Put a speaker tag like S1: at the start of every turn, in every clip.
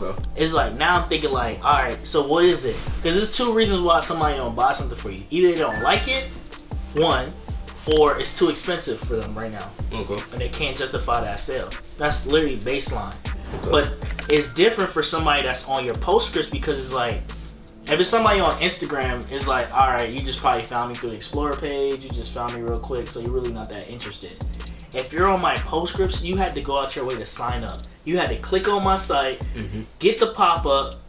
S1: Okay.
S2: It's like, now I'm thinking like, all right, so what is it? Because there's two reasons why somebody don't buy something for you. Either they don't like it, one, or it's too expensive for them right now.
S1: Okay.
S2: And they can't justify that sale. That's literally baseline.
S1: Okay.
S2: But it's different for somebody that's on your postscripts, because it's like, if it's somebody on Instagram, it's like, all right, you just probably found me through the Explorer page, you just found me real quick, so you're really not that interested. If you're on my postscripts, you had to go out your way to sign up. You had to click on my site, get the pop-up,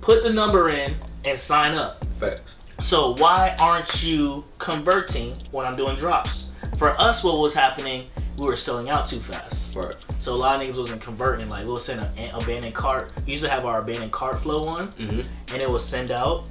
S2: put the number in, and sign up.
S1: Facts.
S2: So why aren't you converting when I'm doing drops? For us, what was happening, we were selling out too fast.
S1: Right.
S2: So a lot of niggas wasn't converting. Like, we'll send an abandoned cart. We used to have our abandoned cart flow on, and it would send out.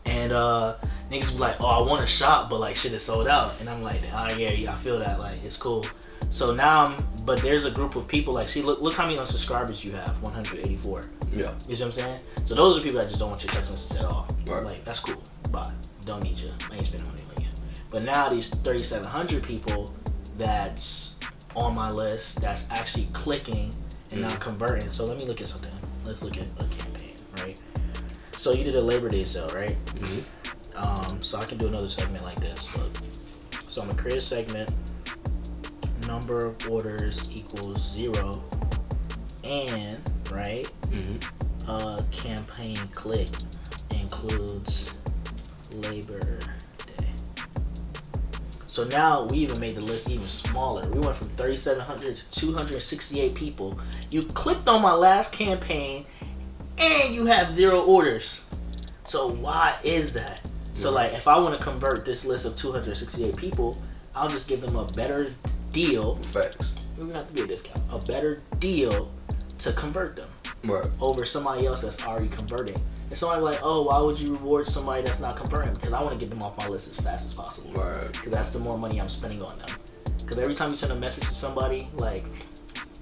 S2: And niggas be like, oh, I want to shop, but like shit is sold out. And I'm like, yeah, I feel that. Like, it's cool. So now but there's a group of people, like, see, look how many unsubscribers you have, 184.
S1: Yeah.
S2: You see what I'm saying? So those are the people that just don't want your text message at all.
S1: Right.
S2: Like, that's cool. Bye. Don't need you. I ain't spending money on you. But now these 3,700 people that's on my list, that's actually clicking and not converting. So let me look at something. Let's look at a campaign, right? So you did a Labor Day sale, right? So I can do another segment like this. Look. So I'm gonna create a segment. Number of orders equals 0, and right, campaign click includes Labor Day. So now we even made the list even smaller. We went from 3,700 to 268 people. You clicked on my last campaign, and you have 0 orders. So why is that? So like, if I want to convert this list of 268 people, I'll just give them a better deal.
S1: Facts.
S2: It would have to be a discount. A better deal to convert them.
S1: Right.
S2: Over somebody else that's already converting. And somebody like, oh, why would you reward somebody that's not converting? Because I want to get them off my list as fast as possible.
S1: Right.
S2: Because that's the more money I'm spending on them. Because every time you send a message to somebody, like,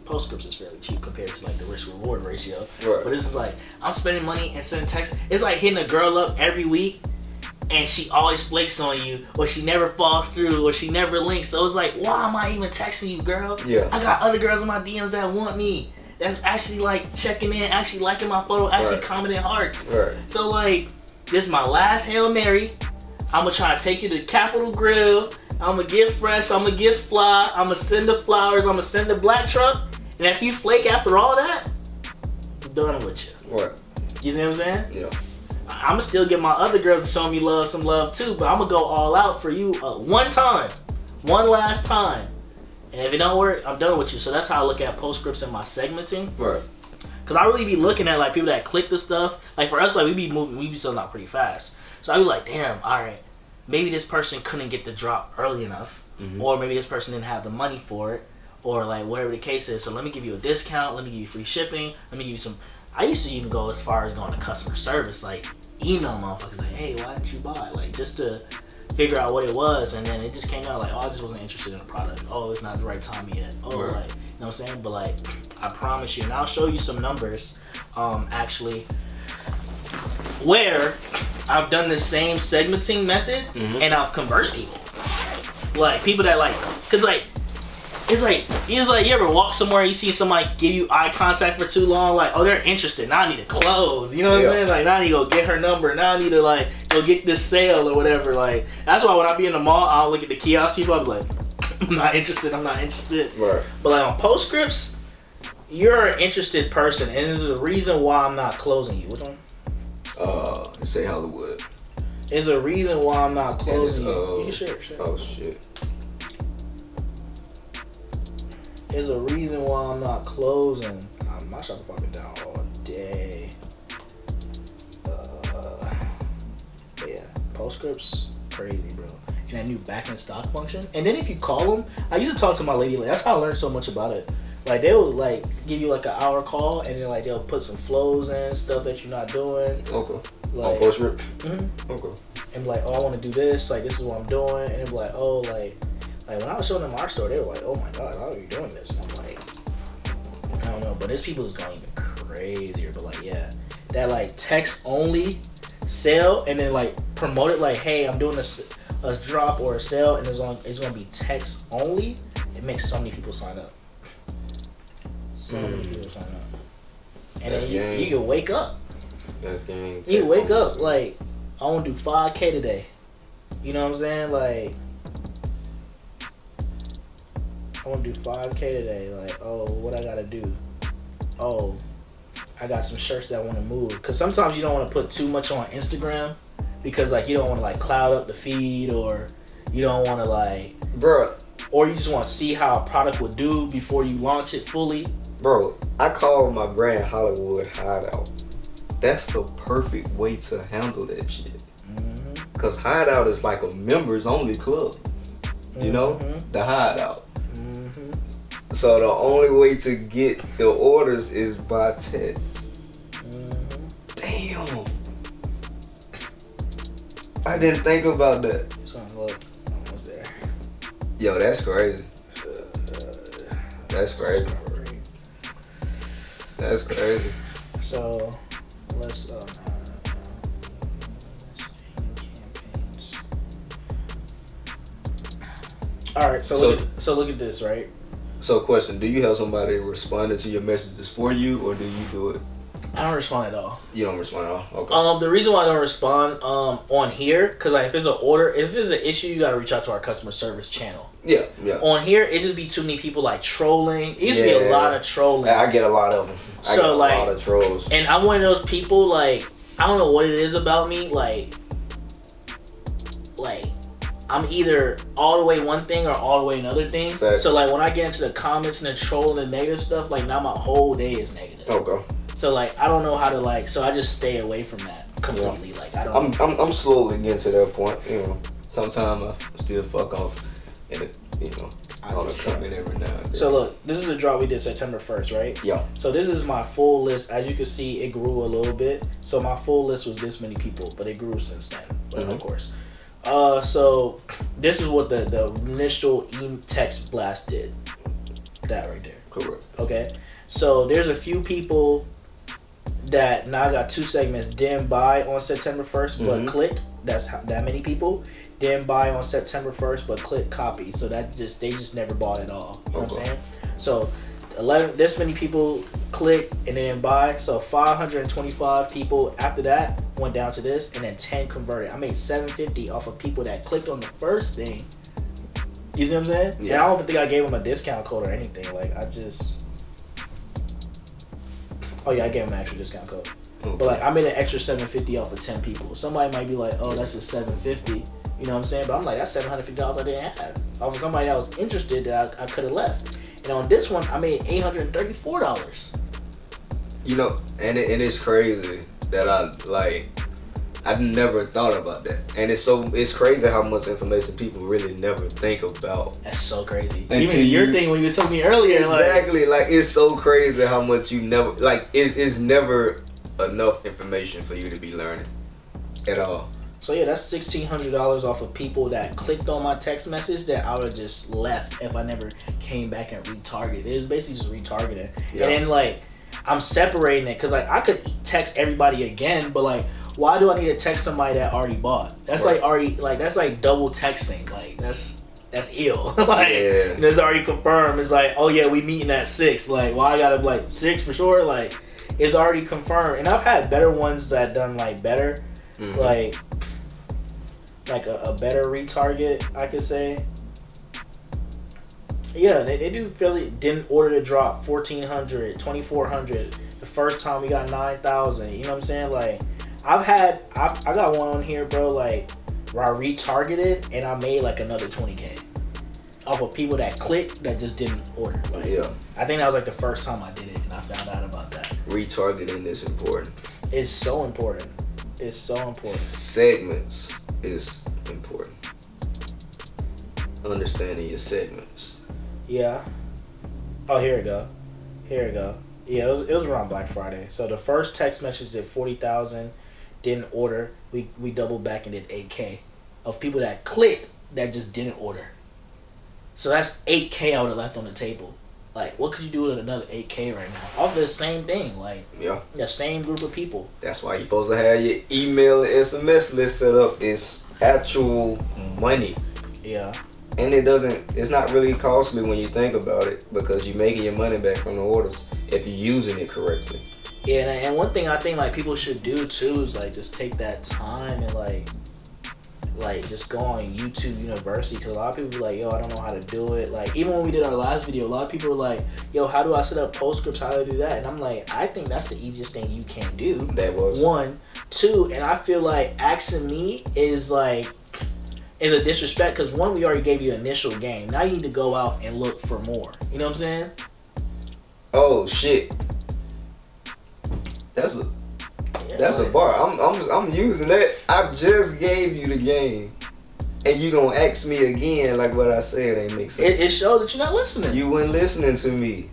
S2: postscripts is fairly cheap compared to like the risk reward ratio.
S1: Right.
S2: But this is like, I'm spending money and sending text. It's like hitting a girl up every week, and she always flakes on you, or she never falls through, or she never links. So it's like, why am I even texting you, girl?
S1: Yeah.
S2: I got other girls in my DMs that want me. That's actually like checking in, actually liking my photo, actually commenting hearts.
S1: Right.
S2: So like, this is my last Hail Mary. I'm gonna try to take you to Capitol Grill. I'm gonna get fresh. I'm gonna get fly. I'm gonna send the flowers. I'm gonna send the black truck. And if you flake after all that, I'm done with you.
S1: Right.
S2: You see what I'm saying?
S1: Yeah.
S2: I'm gonna still get my other girls to show me love, some love too, but I'm gonna go all out for you one last time. And if it don't work, I'm done with you. So that's how I look at postscripts and my segmenting.
S1: Right.
S2: Cause I really be looking at like people that click the stuff. Like for us, like we be selling out pretty fast. So I be like, damn, all right, maybe this person couldn't get the drop early enough, or maybe this person didn't have the money for it, or like whatever the case is. So let me give you a discount. Let me give you free shipping. Let me give you some. I used to even go as far as going to customer service, like email motherfuckers like, hey, why didn't you buy? Like just to figure out what it was, and then it just came out like, oh, I just wasn't interested in the product. Oh, it's not the right time yet. Oh, like, you know what I'm saying? But like, I promise you, and I'll show you some numbers, actually, where I've done the same segmenting method and I've converted people. Like people that like, cause like, it's like you ever walk somewhere, you see somebody give you eye contact for too long, like, oh, they're interested. Now I need to close. You know what I'm saying? Like now I need to go get her number. Now I need to like go get this sale or whatever. Like that's why when I be in the mall, I'll look at the kiosk people. I'm like, I'm not interested.
S1: Right.
S2: But like on postscripts, you're an interested person, and there's a reason why I'm not closing you. Which one?
S1: Say Hollywood.
S2: There's a reason why I'm not closing you. You can share.
S1: Oh shit.
S2: There's a reason why I'm not closing. My shop is fucking down all day. But yeah, postscripts, crazy, bro. And that new back in stock function. And then if you call them, I used to talk to my lady. Like, that's how I learned so much about it. Like they will like give you like an hour call, and then like they'll put some flows in, stuff that you're not doing.
S1: Okay.
S2: Like,
S1: on postscript.
S2: Okay. And be like, oh, I want to do this. Like this is what I'm doing. And be like, oh, like when I was showing them our store, they were like, oh my god, how are you doing this? And I'm like, I don't know, but this people is going even crazier. But like, yeah, that like text only sale, and then like promote it like, hey, I'm doing a drop or a sale, and it's gonna be text only. It makes so many people sign up. So many people sign up. And then you can wake up.
S1: That's game.
S2: You can wake up like, I want to do 5K today. You know what I'm saying? Like, I want to do 5K today. Like, oh, what I gotta do? Oh, I got some shirts that I want to move. Because sometimes you don't want to put too much on Instagram because, like, you don't want to, like, cloud up the feed, or you don't want to, like...
S1: Bruh.
S2: Or you just want to see how a product would do before you launch it fully.
S1: Bro, I call my brand Hollywood Hideout. That's the perfect way to handle that shit. Because Hideout is like a members-only club. You know? The Hideout. So the only way to get the orders is by text. Damn. I didn't think about that.
S2: So look, almost there.
S1: Yo, that's crazy. That's crazy. That's crazy.
S2: So let's all right. So look at this, right?
S1: So question, do you have somebody responding to your messages for you, or do you do it?
S2: I don't respond at all.
S1: You don't respond at all? Okay.
S2: The reason why I don't respond on here, because like, if it's an order, if it's an issue, you gotta reach out to our customer service channel.
S1: Yeah.
S2: On here, it just be too many people like trolling. It used to be a lot of trolling.
S1: I get a lot of them. I get a lot of trolls.
S2: And I'm one of those people, like, I don't know what it is about me, like I'm either all the way one thing or all the way another thing.
S1: Facts.
S2: So like when I get into the comments and the troll and the negative stuff, like now my whole day is negative.
S1: Okay.
S2: So like I don't know how to like, so I just stay away from that completely. Yeah. Like I don't.
S1: I'm slowly getting to that point. You know, sometimes I still fuck off, and I'll come in every now and then.
S2: So look, this is the drop we did September 1st, right?
S1: Yeah.
S2: So this is my full list. As you can see, it grew a little bit. So my full list was this many people, but it grew since then. But of course. So this is what the initial text blast did. That right there.
S1: Correct.
S2: Okay. So there's a few people that now got 2 segments didn't buy on September 1st, but clicked. That's that many people didn't buy on September 1st, but click copy. So they just never bought at all. You know what I'm saying? So 11. This many people clicked and didn't buy. So 525 people after that went down to this, and then 10 converted. I made $750 off of people that clicked on the first thing. You see what I'm saying? Yeah. And I don't think I gave them a discount code or anything. Like I just. Oh yeah, I gave them an extra discount code. Okay. But like I made an extra $750 off of 10 people. Somebody might be like, "Oh, that's just $750." You know what I'm saying? But I'm like, that's $750 I didn't have. Off of somebody that was interested that I could have left. And on this one, I made $834.
S1: You know, and it's crazy that I never thought about that. And it's crazy how much information people really never think about.
S2: That's so crazy. Even your thing when you were telling me earlier.
S1: Exactly. Like it's so crazy how much you never, like it's never enough information for you to be learning at all.
S2: So yeah, that's $1,600 off of people that clicked on my text message that I would have just left if I never came back and retargeted. It was basically just retargeting. Yeah. And then like I'm separating it because like I could text everybody again, but like why do I need to text somebody that already bought? That's right. That's like double texting. Like that's ill. Like it's already confirmed. It's like, oh yeah, we meeting at 6. Like why I gotta like 6 for sure? Like it's already confirmed. And I've had better ones that done like better. Like a better retarget, I could say. Yeah, they do fairly didn't order the drop 1,400, 2,400. The first time we got 9,000. You know what I'm saying? Like I got one on here, bro. Like where I retargeted and I made like another 20K off of people that clicked that just didn't order. Like, I think that was like the first time I did it, and I found out about that.
S1: Retargeting is important.
S2: It's so important. It's so important.
S1: Segments is important. Understanding your segments.
S2: Yeah. Oh, here we go. Yeah, it was around Black Friday. So the first text message did 40,000, didn't order. We doubled back and did 8K of people that clicked that just didn't order. So that's 8K I would have left on the table. Like, what could you do with another 8K right now? Off the same thing, like the same group of people.
S1: That's why you're supposed to have your email and SMS list set up. It's actual money.
S2: Yeah.
S1: And it's not really costly when you think about it because you're making your money back from the orders if you're using it correctly.
S2: Yeah, and one thing I think like people should do too is like just take that time and like just go on YouTube University, because a lot of people be like, yo, I don't know how to do it. Like even when we did our last video, a lot of people were like, yo, how do I set up post scripts? How do I do that? And I'm like, I think that's the easiest thing you can do.
S1: That was
S2: 1, 2, and I feel like asking me is a disrespect, because 1, we already gave you initial game. Now you need to go out and look for more. You know what I'm saying?
S1: Oh shit. That's a bar. I'm using that. I just gave you the game, and you gonna ask me again like what I said ain't make sense.
S2: It shows that you're not listening.
S1: You weren't listening to me.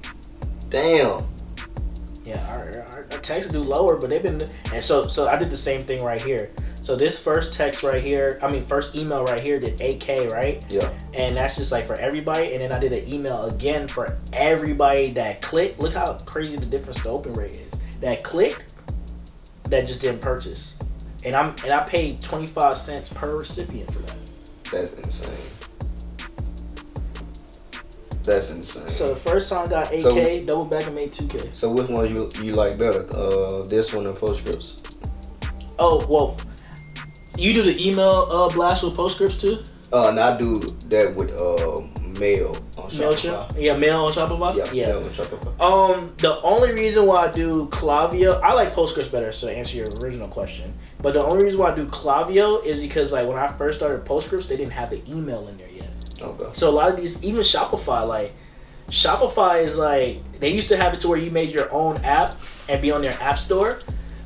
S1: Damn.
S2: Yeah, our texts do lower, but they've been, and so I did the same thing right here. So this first first email right here did 8K, right?
S1: Yeah.
S2: And that's just like for everybody. And then I did an email again for everybody that clicked. Look how crazy the difference the open rate is. That clicked, that just didn't purchase. And I paid 25 cents per recipient for that.
S1: That's insane. That's insane.
S2: So the first time I got 8K, double back and made 2K.
S1: So which one you like better? This one or Postscripts?
S2: Oh, well, you do the email blast with Postscripts too?
S1: And I do that with mail on Shopify.
S2: Yeah, mail on Shopify?
S1: Yeah, mail on Shopify.
S2: The only reason why I do Klaviyo, I like Postscripts better, so to answer your original question. But the only reason why I do Klaviyo is because like when I first started Postscripts, they didn't have the email in there yet.
S1: Okay.
S2: So a lot of these, even Shopify is like, they used to have it to where you made your own app and be on their app store.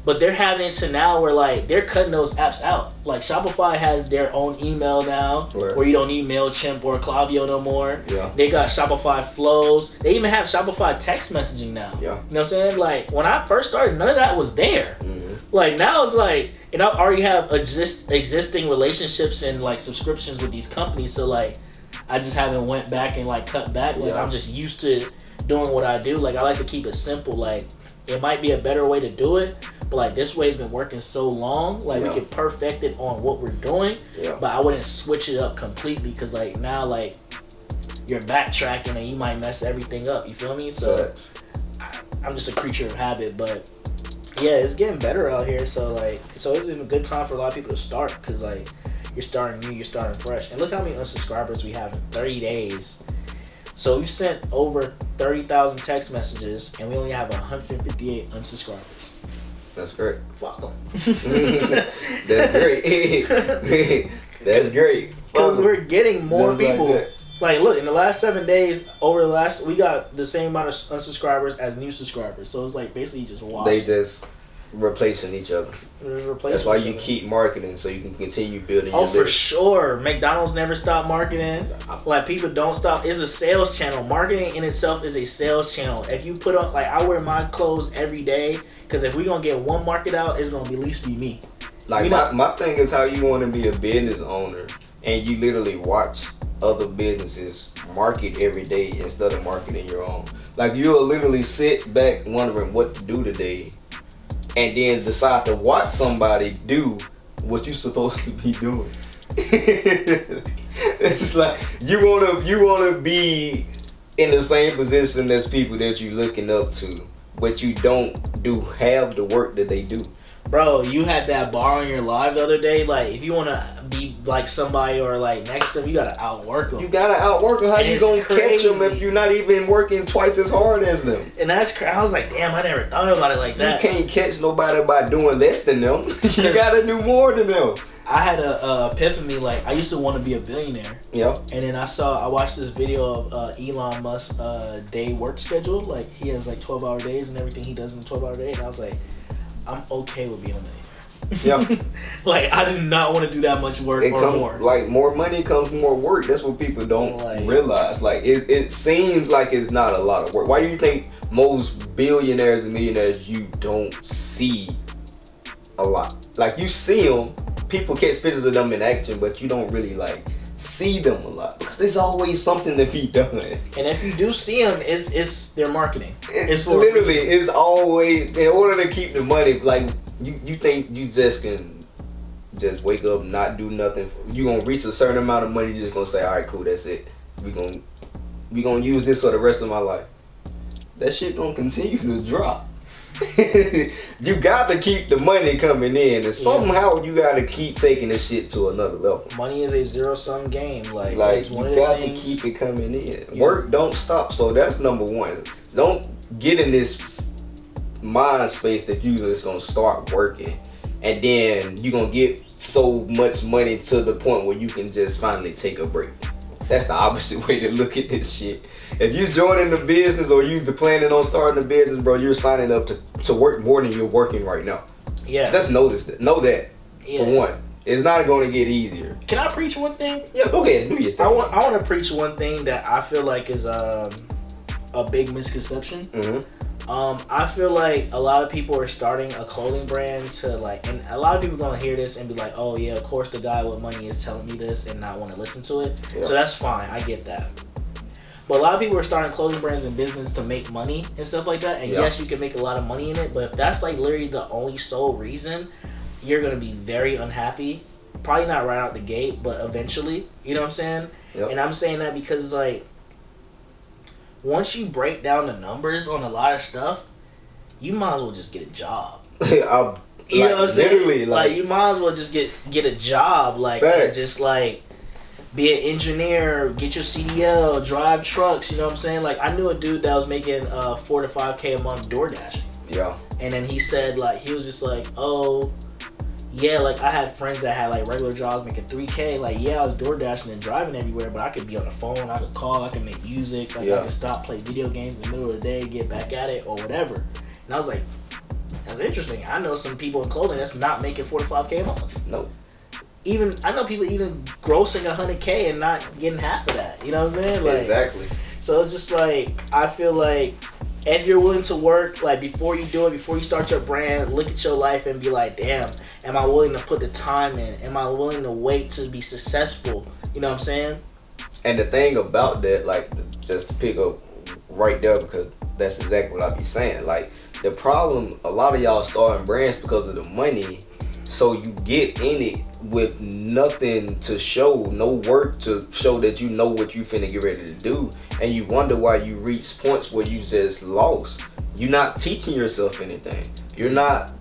S2: But they're having it to now where like they're cutting those apps out. Like Shopify has their own email now,
S1: right,
S2: where you don't need MailChimp or Klaviyo no more.
S1: Yeah.
S2: They got Shopify flows. They even have Shopify text messaging now.
S1: Yeah.
S2: You know what I'm saying? Like when I first started, none of that was there.
S1: Mm-hmm.
S2: Like now it's like, and I already have existing relationships and like subscriptions with these companies. So like, I just haven't went back and like cut back. Like I'm just used to doing what I do. Like I like to keep it simple. Like it might be a better way to do it, but like this way has been working so long, like we can perfect it on what we're doing. Yeah. But I wouldn't switch it up completely, because like now like you're backtracking and you might mess everything up. You feel me? So I'm just a creature of habit, but yeah, it's getting better out here. So like, so it's a good time for a lot of people to start, because like you're starting new, you're starting fresh. And look how many unsubscribers we have in 30 days. So we sent over 30,000 text messages, and we only have 158 unsubscribers.
S1: That's great.
S2: Fuck them.
S1: That's great. That's great.
S2: Because we're getting more people. Like, look, in the last 7 days, we got the same amount of unsubscribers as new subscribers. So it's like basically just washed.
S1: They just replacing each other. That's why you keep marketing, so you can continue building your business.
S2: For sure. McDonald's never stopped marketing. Like, people don't stop. It's a sales channel. Marketing in itself is a sales channel. If you put on, like, I wear my clothes every day, because if we're going to get one market out, it's going to at least be me.
S1: Like, my thing is how you want to be a business owner, and you literally watch other businesses market every day instead of marketing your own. Like, you'll literally sit back wondering what to do today, and then decide to watch somebody do what you're supposed to be doing. It's like you wanna be in the same position as people that you're looking up to, but you don't do half the work that they do.
S2: Bro, you had that bar on your live the other day. Like, if you want to be like somebody or like next to them, you got to outwork them.
S1: You got to outwork them. How you going to catch them if you're not even working twice as hard as them?
S2: And that's crazy. I was like, damn, I never thought about it like that.
S1: You can't catch nobody by doing less than them. You got to do more than them.
S2: I had a epiphany. Like, I used to want to be a billionaire.
S1: Yeah.
S2: And then I watched this video of Elon Musk's day work schedule. Like, he has like 12-hour days and everything he does in a 12-hour day. And I was like, I'm okay with being a millionaire. Yeah. Like, I do not want to do that much work more.
S1: Like, more money comes more work. That's what people don't realize. Like, it seems like it's not a lot of work. Why do you think most billionaires and millionaires you don't see a lot? Like, you see them, people catch pictures of them in action, but you don't really, like, see them a lot, because there's always something to be done.
S2: And if you do see them, it's their marketing.
S1: It's literally, it's always in order to keep the money. Like, you think you just can just wake up, not do nothing. You gonna reach a certain amount of money, you just gonna say, all right, cool, that's it. We gonna use this for the rest of my life. That shit gonna continue to drop. You got to keep the money coming in, and somehow you got to keep taking this shit to another level.
S2: Money is a zero-sum game. Like
S1: you got to keep it coming in. Work don't stop. So that's number one. Don't get in this mind space that you just gonna start working, and then you're gonna get so much money to the point where you can just finally take a break. That's the opposite way to look at this shit. If you joining the business or you planning on starting a business, bro, you're signing up to work more than you're working right now.
S2: Yeah.
S1: Just know that. For one. It's not going to get easier.
S2: Can I preach one thing?
S1: Yeah, go ahead. Do your thing.
S2: I want to preach one thing that I feel like is a big misconception.
S1: Mm-hmm.
S2: I feel like a lot of people are starting a clothing brand to like, and a lot of people are going to hear this and be like, oh yeah, of course the guy with money is telling me this, and not want to listen to it. Yeah. So that's fine. I get that. But a lot of people are starting clothing brands and business to make money and stuff like that. And yes, you can make a lot of money in it. But if that's like literally the only sole reason, you're going to be very unhappy. Probably not right out the gate, but eventually. You know what I'm saying? Yep. And I'm saying that because like, once you break down the numbers on a lot of stuff, you might as well just get a job. You know what I'm saying? Like you might as well just get a job. Like, and just like, be an engineer, get your CDL, drive trucks, you know what I'm saying? Like, I knew a dude that was making $4 to $5K a month DoorDash. Yeah. And then he said, like, he was just like, oh, yeah, like, I had friends that had, like, regular jobs making $3K. Like, yeah, I was DoorDashing and driving everywhere, but I could be on the phone, I could call, I could make music, like, I could stop, play video games in the middle of the day, get back at it, or whatever. And I was like, that's interesting. I know some people in clothing that's not making $4 to $5K a month. Nope. I know people even grossing $100K and not getting half of that. You know what I'm saying? Like, exactly. So it's just like, I feel like if you're willing to work, like before you do it, before you start your brand, look at your life and be like, damn, am I willing to put the time in? Am I willing to wait to be successful? You know what I'm saying?
S1: And the thing about that, like, just to pick up right there, because that's exactly what I be saying. Like, the problem, a lot of y'all starting brands because of the money. So you get in it with nothing to show, no work to show that you know what you finna get ready to do. And you wonder why you reach points where you just lost. You're not teaching yourself anything. You're not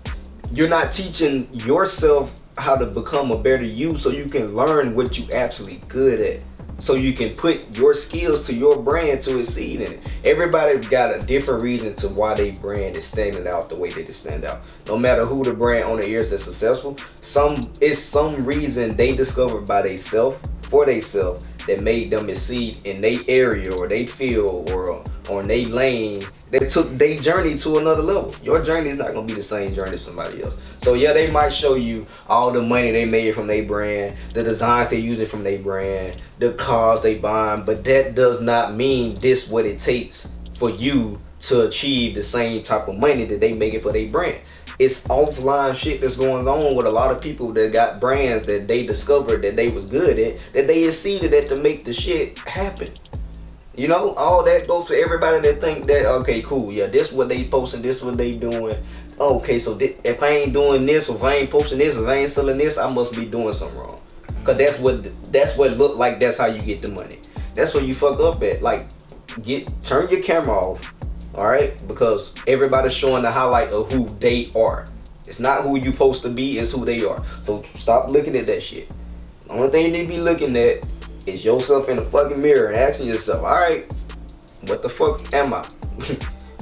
S1: teaching yourself how to become a better you so you can learn what you actually good at. So you can put your skills to your brand to exceed in it. Everybody got a different reason to why their brand is standing out the way that they stand out. No matter who the brand owner is that's successful, it's some reason they discovered by themselves, for themselves, that made them exceed in their area or they field or on their lane. They took their journey to another level. Your journey is not going to be the same journey as somebody else. So yeah, they might show you all the money they made from their brand, the designs they using from their brand, the cars they buying, but that does not mean this what it takes for you to achieve the same type of money that they making for their brand. It's offline shit that's going on with a lot of people that got brands that they discovered that they was good at, that they exceeded at to make the shit happen. You know, all that goes to everybody that think that, okay, cool, yeah, this what they posting, this what they doing. Okay, so if I ain't doing this, or if I ain't posting this, if I ain't selling this, I must be doing something wrong. Cause that's what look like. That's how you get the money. That's where you fuck up at. Like, turn your camera off, all right? Because everybody's showing the highlight of who they are. It's not who you supposed to be. It's who they are. So stop looking at that shit. The only thing you need to be looking at is yourself in the fucking mirror and asking yourself, all right, what the fuck am I?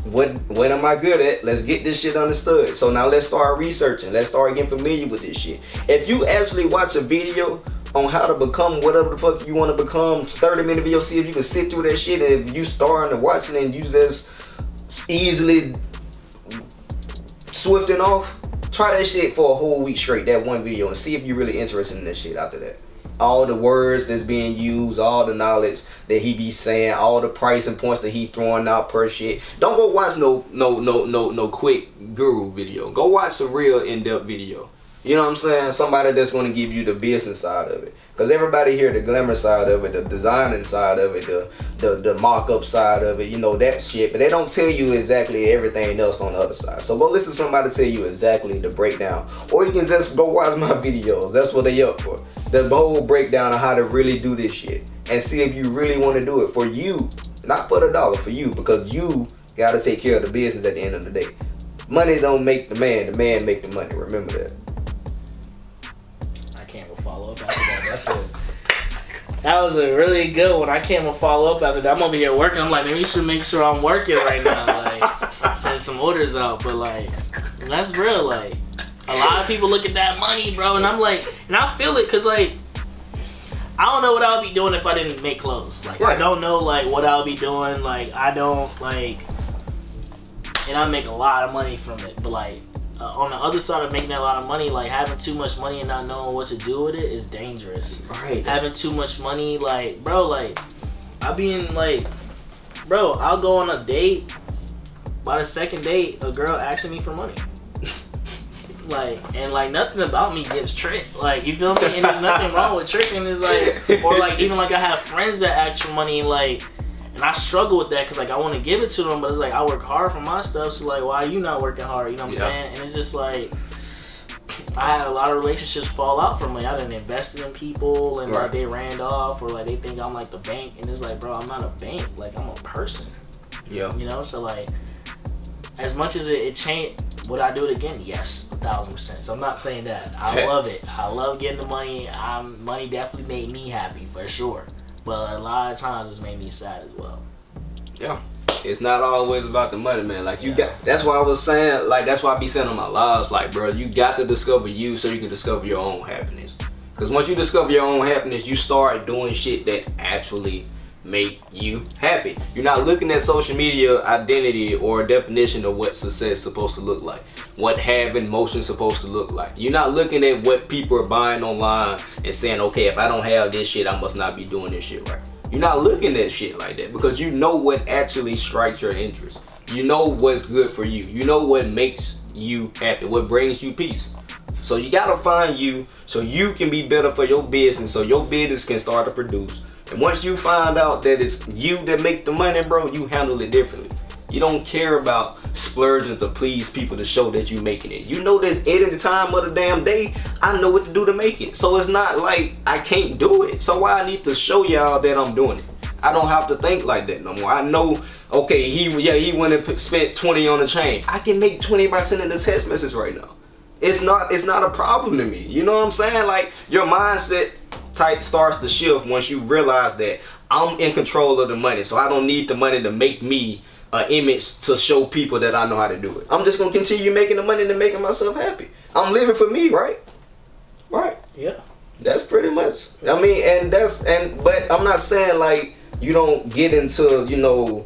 S1: What am I good at? Let's get this shit understood. So now let's start researching. Let's start getting familiar with this shit. If you actually watch a video on how to become whatever the fuck you want to become, 30-minute video, see if you can sit through that shit. And if you starting to watch it and you just easily swifting off, try that shit for a whole week straight, that one video, and see if you're really interested in this shit after that. All the words that's being used, all the knowledge that he be saying, all the pricing points that he throwing out per shit. Don't go watch no quick guru video. Go watch a real in-depth video. You know what I'm saying? Somebody that's going to give you the business side of it. Because everybody hear the glamour side of it, the designing side of it, the mock-up side of it, you know, that shit. But they don't tell you exactly everything else on the other side. So go listen to somebody tell you exactly the breakdown. Or you can just go watch my videos. That's what they up for. The whole breakdown of how to really do this shit. And see if you really want to do it for you. Not for the dollar, for you. Because you got to take care of the business at the end of the day. Money don't make the man make the money. Remember that.
S2: I can't even follow up after that. That's it. That was a really good one. I can't even follow up after that. I'm over here working. I'm like, maybe you should make sure I'm working right now. Like, send some orders out. But like, that's real. Like, a lot of people look at that money, bro, and I'm like, and I feel it, cause like, I don't know what I would be doing if I didn't make clothes. Like, right. I don't know like what I would be doing. Like, I don't like, and I make a lot of money from it. But like, on the other side of making that lot of money, like having too much money and not knowing what to do with it is dangerous.
S1: Right.
S2: Having too much money, like, bro, like, I be in like, bro, I'll go on a date. By the second date, a girl asking me for money. Like, and like nothing about me gives trick. Like, you feel me? And there's nothing wrong with tricking. It's like, or like even like I have friends that ask for money, like, and I struggle with that because like I want to give it to them, but it's like I work hard for my stuff. So like, why are you not working hard? You know what I'm saying? And it's just like I had a lot of relationships fall out from like I didn't invest in people and like they ran off, or like they think I'm like the bank, and it's like, bro, I'm not a bank. Like, I'm a person. Yeah. You know, so like as much as it changed. Would I do it again? Yes, 1,000%. So I'm not saying that. I love it. I love getting the money. Money definitely made me happy for sure. But a lot of times it's made me sad as well.
S1: Yeah. It's not always about the money, man. Like you got. That's why I was saying. Like that's why I be saying on my lives. Like, bro, you got to discover you so you can discover your own happiness. Because once you discover your own happiness, you start doing shit that actually make you happy. You're not looking at social media identity or definition of what success is supposed to look like, what having motion is supposed to look like. You're not looking at what people are buying online and saying, okay, if I don't have this shit, I must not be doing this shit right. You're not looking at shit like that because you know what actually strikes your interest. You know what's good for you. You know what makes you happy, what brings you peace. So you gotta find you so you can be better for your business, so your business can start to produce. And once you find out that it's you that make the money, bro, you handle it differently. You don't care about splurging to please people to show that you making it. You know that at any time of the damn day, I know what to do to make it. So it's not like I can't do it. So why I need to show y'all that I'm doing it? I don't have to think like that no more. I know, okay, he went and spent 20 on the chain. I can make 20 by sending the text message right now. It's not a problem to me. You know what I'm saying? Like, your mindset type starts to shift once you realize that I'm in control of the money, so I don't need the money to make me an image to show people that I know how to do it. I'm just gonna continue making the money and making myself happy. I'm living for me, right? Right. Yeah. That's pretty much. I mean, but I'm not saying like you don't get into, you know,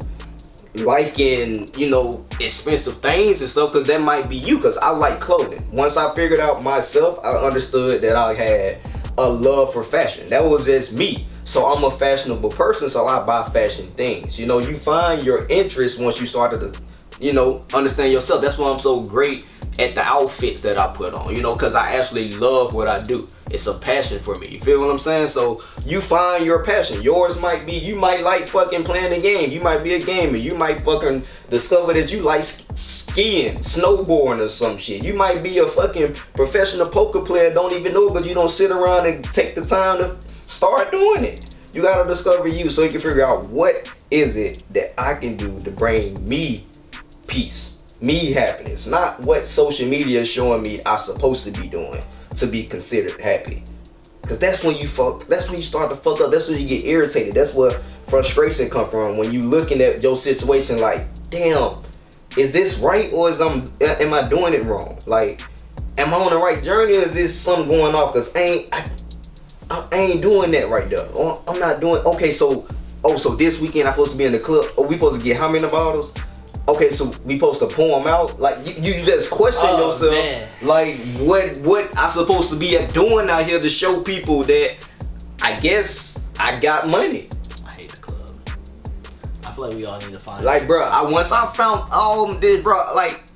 S1: liking, you know, expensive things and stuff, because that might be you, because I like clothing. Once I figured out myself, I understood that I had a love for fashion. That was just me. So I'm a fashionable person, so I buy fashion things. You know, you find your interest once you started to, you know, understand yourself. That's why I'm so great at the outfits that I put on, you know, because I actually love what I do. It's a passion for me. You feel what I'm saying? So you find your passion. Yours might be, you might like fucking playing a game. You might be a gamer. You might fucking discover that you like skiing, snowboarding or some shit. You might be a fucking professional poker player, don't even know, but you don't sit around and take the time to start doing it. You gotta discover you so you can figure out what is it that I can do to bring me peace, me happiness, not what social media is showing me I'm supposed to be doing to be considered happy. Cause that's when you start to fuck up. That's when you get irritated. That's where frustration come from, when you looking at your situation like, damn, is this right, or am I doing it wrong? Like, am I on the right journey, or is this something going off? Cause I ain't doing that right there. Or I'm not doing, okay, so this weekend I'm supposed to be in the club. Oh, we supposed to get how many bottles? Okay, so we supposed to pour them out? Like, you just question yourself. Man. Like, what I supposed to be doing out here to show people that I guess I got money?
S2: I hate the club. I feel like we all need to find
S1: like, bro, once I found all this, bro, like,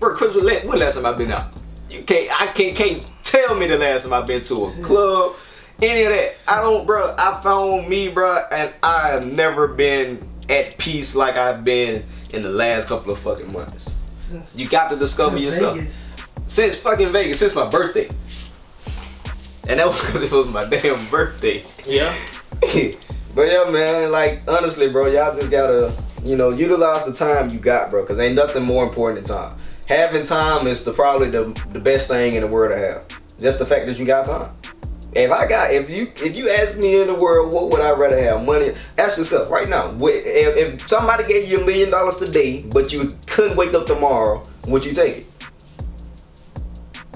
S1: Chris, when last time I been out? I can't tell me the last time I've been to a club. Any of that. I don't, bro. I found me, bro, and I have never been at peace like I've been in the last couple of fucking months. You got to discover yourself. Vegas. Since fucking Vegas, since my birthday. And that was because it was my damn birthday. Yeah. But yeah, man, like, honestly, bro, y'all just gotta, you know, utilize the time you got, bro, because ain't nothing more important than time. Having time is probably the best thing in the world to have. Just the fact that you got time. If you ask me in the world, what would I rather have? Money? Ask yourself right now. If somebody gave you $1 million today, but you couldn't wake up tomorrow, would you take it?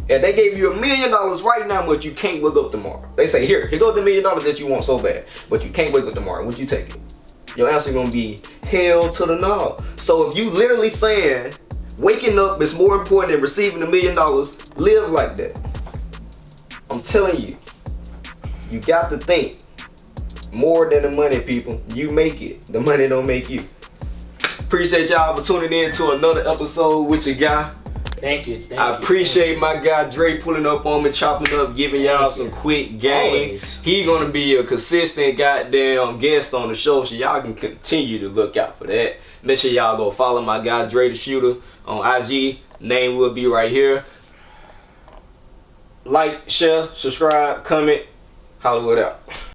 S1: If they gave you $1 million right now, but you can't wake up tomorrow, they say, here goes the $1 million that you want so bad, but you can't wake up tomorrow, would you take it? Your answer gonna be hell to the no. So if you literally saying waking up is more important than receiving $1 million, live like that. I'm telling you, you got to think more than the money, people. You make it. The money don't make you. Appreciate y'all for tuning in to another episode with your guy.
S2: Thank you.
S1: I appreciate my guy Dre pulling up on me, chopping up, giving y'all some quick game.
S2: Always.
S1: He gonna be a consistent goddamn guest on the show, so y'all can continue to look out for that. Make sure y'all go follow my guy Dretheshoota on IG. Name will be right here. Like, share, subscribe, comment. Hollywood out.